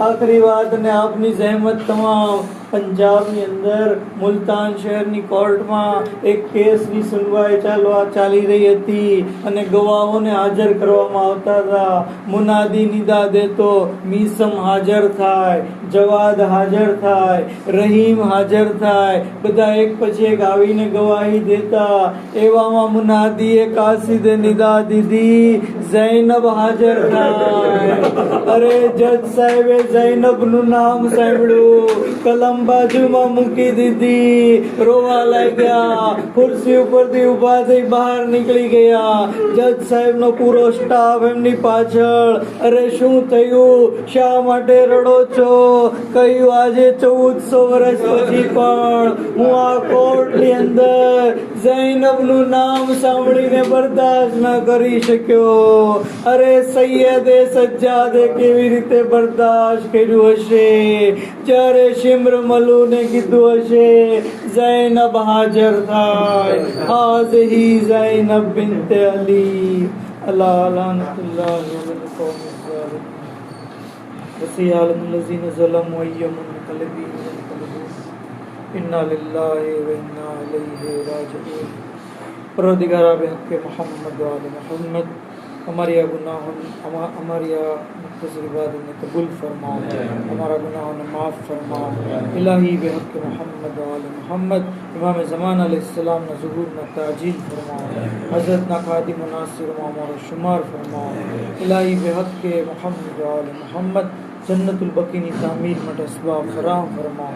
આખરી વાત ને આપની જહેમત તમામ. પંજાબની અંદર મુલતાન શહેરની કોર્ટમાં એક કેસની સુનવાઈ ચાલી રહી હતી અને ગવાહોને હાજર કરવામાં આવતા હતા. મુનાદી નિદા દેતો મીસમ હાજર થાય, જવાદ હાજર થાય, રહીમ હાજર થાય, બધા એક પછી એક આવીને ગવાહી દેતા. એવામાં મુનાદીએ કાસિદે નિદા દીધી, ઝૈનબ હાજર થાય. અરે જજ સાહેબે ઝૈનબનું નામ સાંભળ્યું, કલમ બાજુમાં મૂકી દીધી, રોવા લાગ્યા, ખુરશી ઉપરથી ઊભા થઈ બહાર નીકળી ગયા. જજ સાહેબનો પૂરો સ્ટાફ એમની પાછળ. અરે શું થયું? શા માટે રડો છો? કહ્યું આજે 1400 વર્ષ પછી પણ હું આ કોર્ટની અંદર ઝૈનબનું નામ સાંભળીને બરદાસ્ત ન કરી શક્યો. અરે સૈયદે સજ્જાદે કેવી રીતે બરદાસ્ત કર્યું હશે જ્યારે શિમ્ર મલૂને કીધું હશે ઝૈનબ હાજર થાય. હાઝિહી ઝૈનબ બિન્ત અલી અલા લાનતુલ્લાહ વલ કૌમ ઝાલિમ વસિયાલ મુલઝીન ઝલમ વયમન કલબી इन्ना लिल्लाहि व इन्ना इलैहि राजिऊन। परवरदिगार बेहक़ मोहम्मद व आले मोहम्मद हमारी गुनाहों हमारी मुख्तसर इबादत में कबूल फरमा, हमारा गुनाहों معاف فرما الہی بحق محمد و آل محمد امام زمان علیہ السلام نہ ظہور نہ تعجیل فرما حضرت نہ خادم و ناصر و معمور و شمار فرما الہی بحق محمد و آل محمد جنت البقینی تعمیر مٹ اسباب فراہم فرما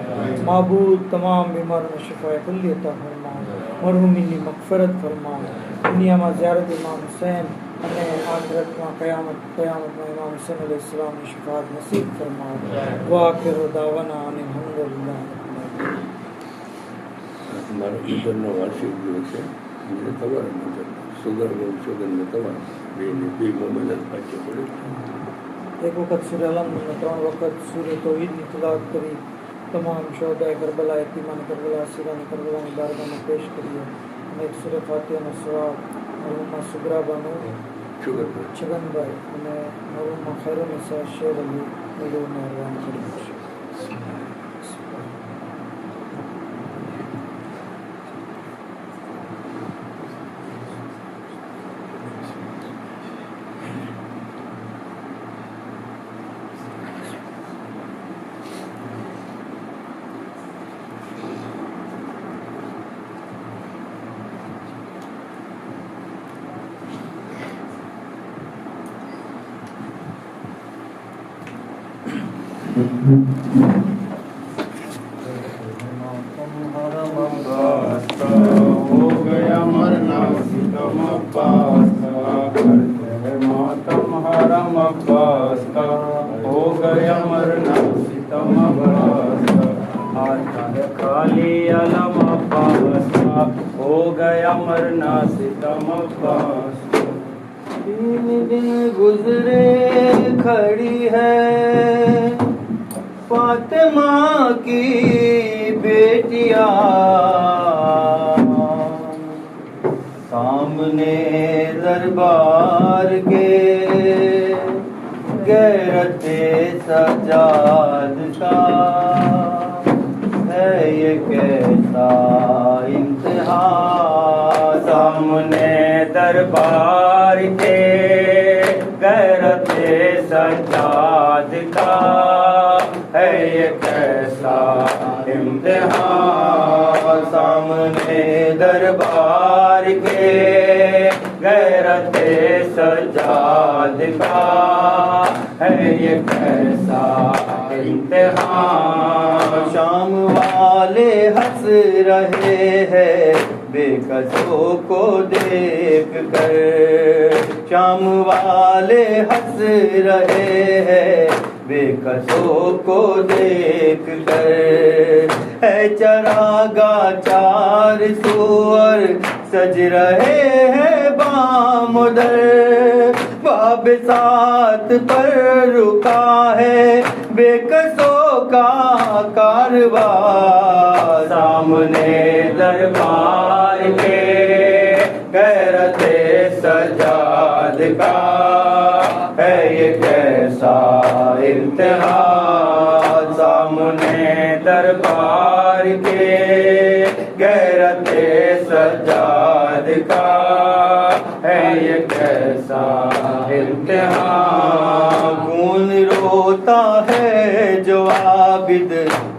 معبود تمام بیماروں میں شفا کلی عطا فرما مرحومین مغفرت فرما دنیا میں زیارت امام حسین ہمیں آخرت میں قیامت میں امام حسین علیہ السلام کی شفاعت نصیب فرما وآخر دعوانا ان الحمدللہ ہمارا ادھر وارشک جو ہے مجھے تبار شوگر میں تبار بے مملت بچے پڑے ایک وقت سورہ الحمد میں 3 وقت سورہ توحید کی تلاوت کری تمام شہداء کربلا یتیمان کربلا اسیران کربلا کی بارگاہ میں پیش کریے ایک سورہ فاتحہ میں ثواب مرحومہ سگرا بانو چگن بھائی ہمیں مرحومہ خیرالنساء شیر علی میرے مہربان کریے ہو گیا مرنا ستم عباس کا ماتم حرم عباس کا ہو گیا مرنا ستم عباس کا آتا ہے خالی علم عباس کا ہو گیا مرنا ستم عباس کا 3 دن گزرے کھڑی ہے فاطمہ کی بیٹیاں سامنے دربار کے غیرت سجاد کا ہے یہ کیسا امتحان سامنے دربار کے غیرت سجاد کا ہے یہ کیسا امتحان سامنے دربار کے غیرت سجاد کا ہے یہ کیسا امتحان شام والے ہنس رہے ہیں بے کسوں کو دیکھ کر شام والے ہنس رہے ہیں بے کسوں کو دیکھ کر ہے چراغا 4 سور سج رہے ہیں بام در باب سات پر رکا ہے بے کسوں کا کارواں سامنے دربار کے غیرت سجاد کا ہے یہ کیسا امتحان سامنے دربار کے غیرت سجاد کا ہے یہ کیسا امتحان خون روتا ہے جو عابد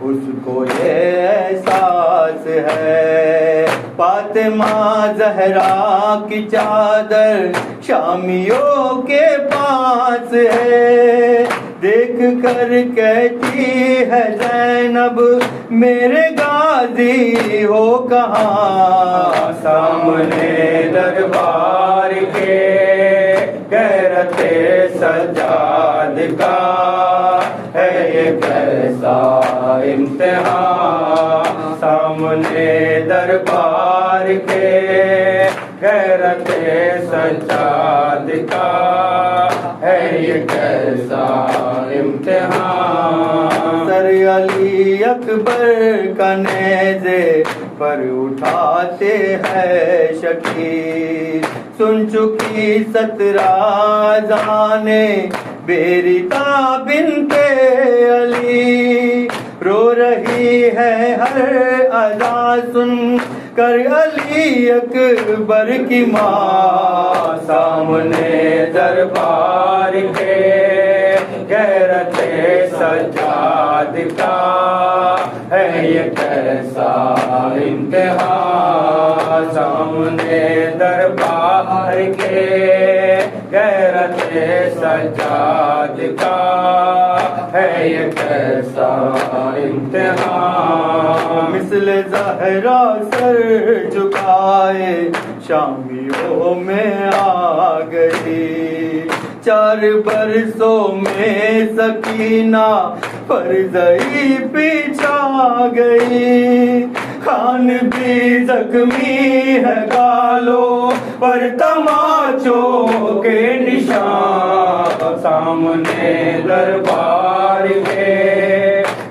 اس کو یہ احساس ہے فاطمہ زہرا کی چادر شامیوں کے پاس ہے دیکھ کر کہتی ہے زینب میرے غازی ہو کہاں سامنے دربار کے غیرت سجاد کا ہے یہ کیسا امتحان سامنے دربار کے غیرت سجاد کا ہے یہ کیسا امتحان سر علی اکبر کا نیزے پر اٹھاتے ہیں شکیل سن چکی 17 اذانیں بیریتا بنت علی رو رہی ہے ہر اذان سن کر علی اکبر کی ماں سامنے دربار کے غیرت سجاد सजाद का है ये कैसा इम्तिहान। सामने दरबार के गैरत सजाद का है ये कैसा इम्तिहान। मिसल ज़हरा सर झुकाए शामियों में आ गई, 4 बरसों में सकीना फरज़ई पीछा गई। खान भी जख्मी है गालों पर तमाचों के निशान। सामने दरबार के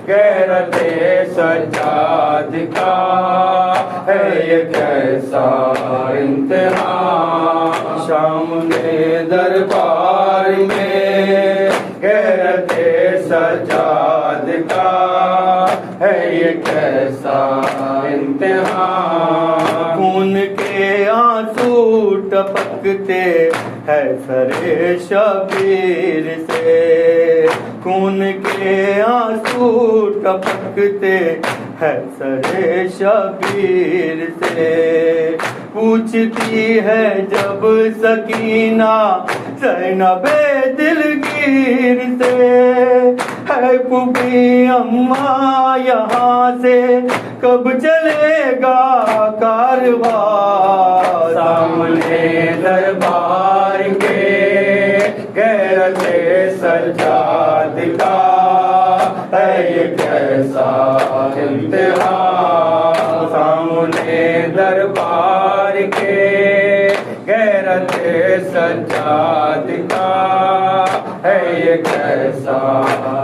गैरत सजाद का है ये कैसा इम्तिहान। सामने दरबार में गैरत सजाद का है ये कैसा इम्तिहान। खून के आंसू टपकते है सरे शबीर से, खून के आंसू टपकते है सरे शबीर से। पूछती है जब सकीना ज़ैनबे दिलगीर से, है पुपी अम्मा यहाँ से कब चलेगा कारवां। सामने दरबार के गैरत सजाद का है ये कैसा इम्तिहान। सामने दरबार के गैरत सजाद का है ये कैसा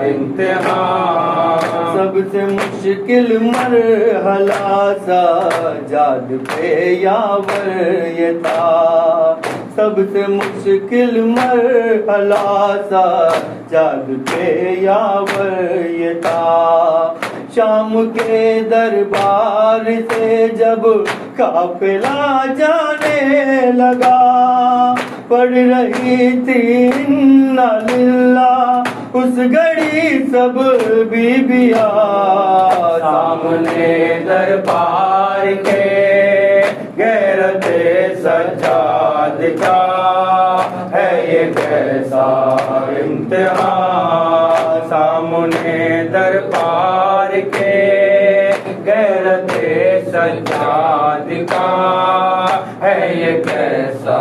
इम्तिहान। सबसे मुश्किल मरहला सजाद पे यावर ये था, सबसे मुश्किल मरहला सजाद पे यावर ये था। शाम के दरबार से जब काफिला जाने लगा, पढ़ रही थी इन्ना लिल्लाह उस घड़ी सब बीबिया। सामने दरबार के गैरत सजाद का है ये कैसा इम्तिहान। सामने दरबार के गैरत सजाद का है ये कैसा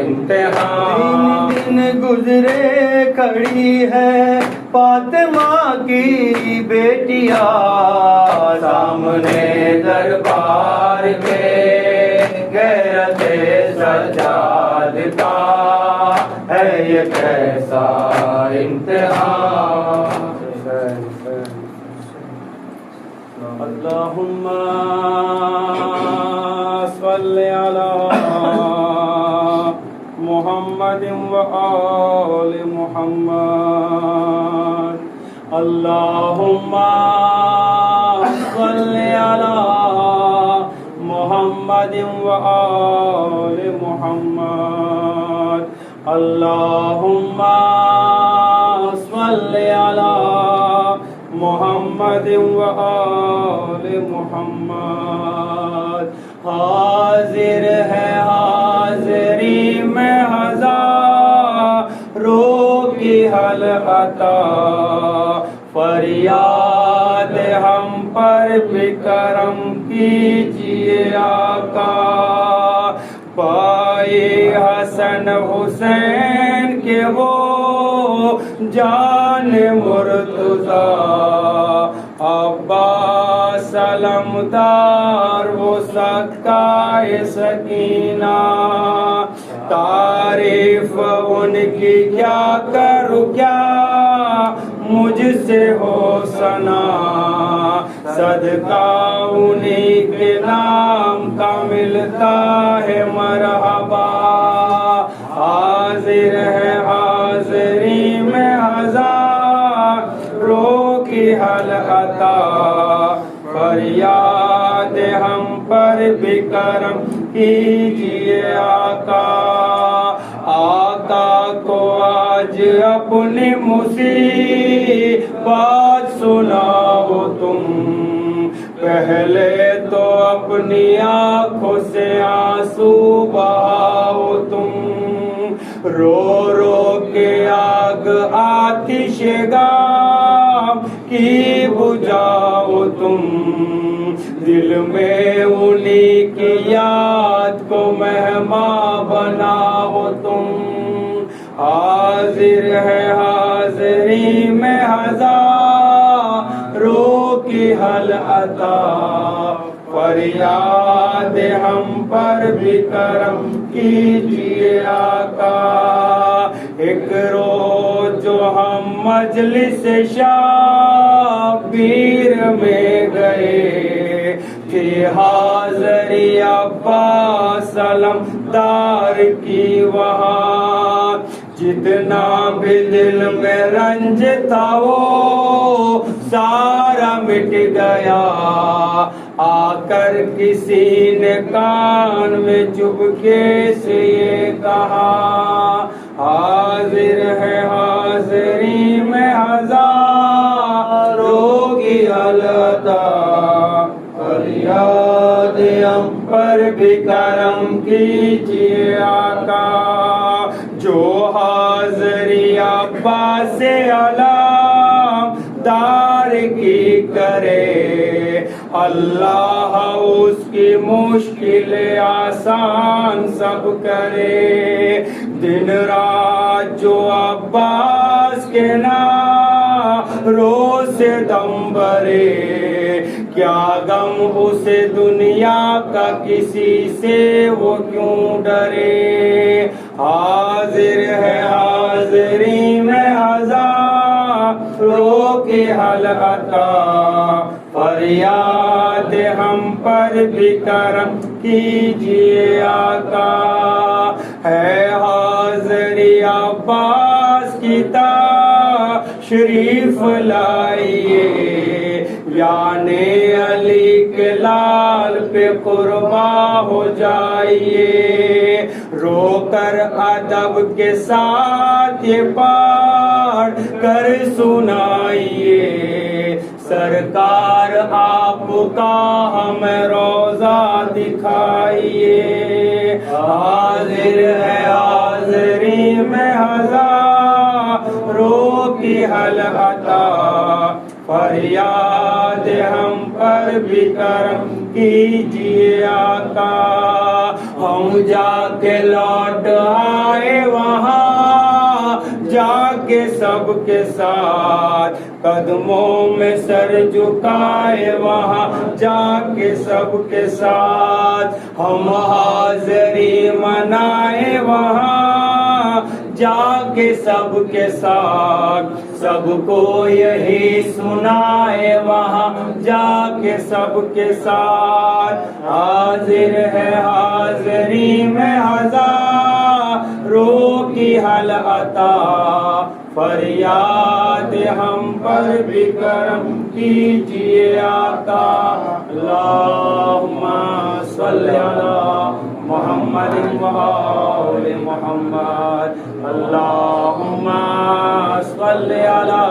इम्तिहान। दिन गुजरे खड़ी है फातिमा की बेटिया, सामने दरबार के गैरत सजाद का है ये कैसा इम्तिहान। अल्लाहुम्मा सल्लि अला मुहम्मदिन व आलि मुहम्मद। अल्लाहुम्मा सल्लि अला मुहम्मदिन व आलि मुहम्मद। अल्लाहुम्मा सल्लि अला मुहम्मदिन व आलि मुहम्मद। हाजिर है हाजिरी में हज़ारों की हलअता, फरियाद हम पर भी करम कीजिए आका। पाए हसन हुसैन के वो जान मुर्तज़ा, अब्बास सलमदार वो सकाए सकीना। तारीफ उनकी क्या करूँ क्या मुझसे हो सना, सदका उन्हीं के नाम का मिलता है मरहबा। हाजिर है हाजिरी में हज़ारों की हलअता, फरियाद हम पर भी करम कीजिए आका। आका को आज अपनी मुसीबत सुना पहले तो अपनी आंखों से आंसू बहाओ तुम, रो रो के आग आतिशगाम की बुझाओ तुम, दिल में उन्हीं की याद को मेहमान बनाओ तुम। हाजिर है हाजिरी में हजारों की हल अता, फरियाद हम पर भी करम कीजिए आका। एक रोज जो हम मजलिस शाबीर में गए थे, हाज़री अब्बास सलमदार की वहाँ, जितना भी दिल में रंज था वो सारा मिट गया। आकर किसी ने कान में चुपके से ये कहा, हाजिर है हाजिरी में हजारों की अलता, फरियाद हम पर भी करम कीजिए आका। जो हाज़री अब्बास अलमदार की करे, अल्लाह उसकी मुश्किल आसान सब करे। दिन रात जो अब्बास के नारों से दम भरे, क्या गम उसे दुनिया का किसी से वो क्यों डरे। हाजिर है हाजिरी में हजारों की हलता, फरियाद हम पर भी करम कीजिए आका। है हाज़री अब्बास की तशरीफ लाइए, याने अली के लाल पे कुर्बा हो जाइए। रोकर अदब के साथ ये पाठ कर सुनाइए, सरकार आपका हमें रोजा दिखाइए। हाजिर है हाजिरी में हजारों की हलता, फरियाद हम पर भी करम कीजिए आका। हम जाके लौट आए वहाँ, जाके सबके साथ कदमों में सर झुकाए वहाँ, जाके सबके साथ हम हाज़री मनाए वहाँ, जाके सबके साथ सबको यही सुनाए वहाँ, जाके सबके साथ। हाजिर है हाज़री में हजारों की हलता, फरियाद हम पर भी करम कीजिए आका। अल्लाहुम्मा सल्ली अला मुहम्मद व आले मुहम्मद, अल्लाहुम्मा सल्ली अला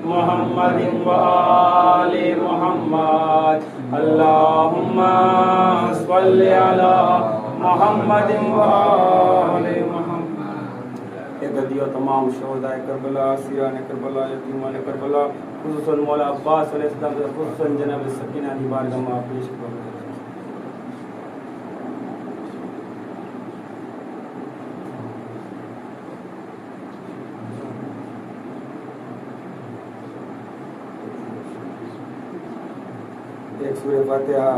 मुहम्मद व आले मुहम्मद, अल्लाहुम्मा सल्ली अला मुहम्मद व आले मुहम्मद। एक दियो तमाम शोहदाए करबला, सिरान करबला, यतीमान करबला, खुसूसन मौला अब्बास अलैहिस्सलाम, खुसूसन जनाब सकीना की बारगाह में पेश करो। एक सूरह फातिहा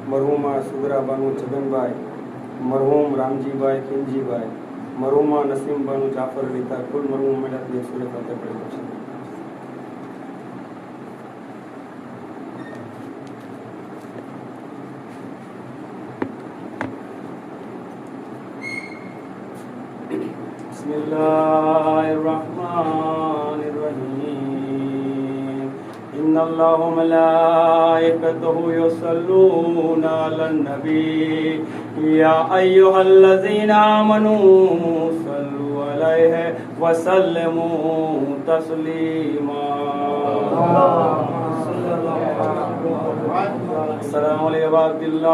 मरहुमा सुगरा बानू छगन भाई, मरहूम रामजी भाई खिंजी भाई, मरहुमा नसीम बानू जाफर अली, कुल मरहूम मिला एक सूरह फातिहा पढ़े। बिस्मिल्लाहिर्रहमानिर्रहीम। इन्नल्लाह व मलाइकतहु युसल्लूना अलन नबी या अय्युहल्लज़ीना आमनू सल्लु अलैहि व सल्लिमू तस्लीमा। السلام علیکم عبداللہ،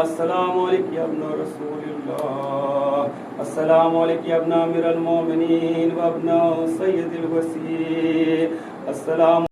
السلام علیکم یا ابن رسول اللہ، السلام علیکم یا ابن امیر المومنین و ابن سید الوسیع، السلام